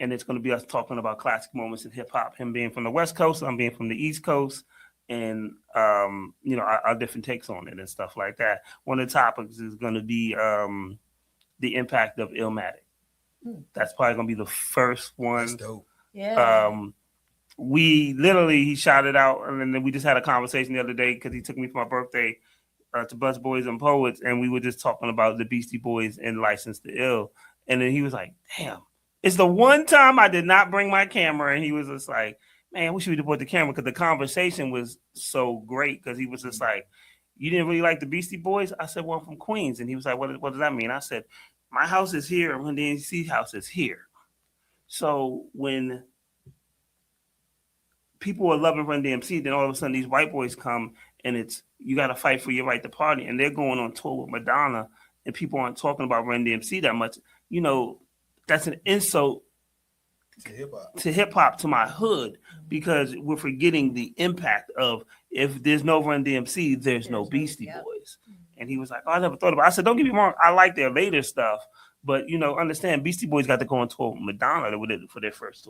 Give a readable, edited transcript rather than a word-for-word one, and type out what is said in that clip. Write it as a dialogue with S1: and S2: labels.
S1: and it's going to be us talking about classic moments in hip hop. Him being from the West Coast, I'm being from the East Coast, and our different takes on it and stuff like that. One of the topics is going to be the impact of Illmatic. That's probably going to be the first one.
S2: That's dope.
S3: Yeah.
S1: He shot it out, and then we just had a conversation the other day because he took me for my birthday to Bus Boys and Poets, and we were just talking about the Beastie Boys and License to Ill, and then he was like, "Damn, it's the one time I did not bring my camera," and he was just like, "Man, we should have brought the camera," because the conversation was so great, because he was just like, "You didn't really like the Beastie Boys?" I said, "Well, I'm from Queens," and he was like, "What does that mean?" I said, "My house is here, and the DMC house is here." So when people are loving Run DMC, then all of a sudden these white boys come, and it's, you got to fight for your right to party, and they're going on tour with Madonna, and people aren't talking about Run DMC that much. That's an insult to hip hop, to my hood, because we're forgetting the impact of, if there's no Run DMC, there's no Beastie Boys. And he was like, "Oh, I never thought about it." I said, "Don't get me wrong, I like their later stuff, but understand Beastie Boys got to go on tour with Madonna for their first tour."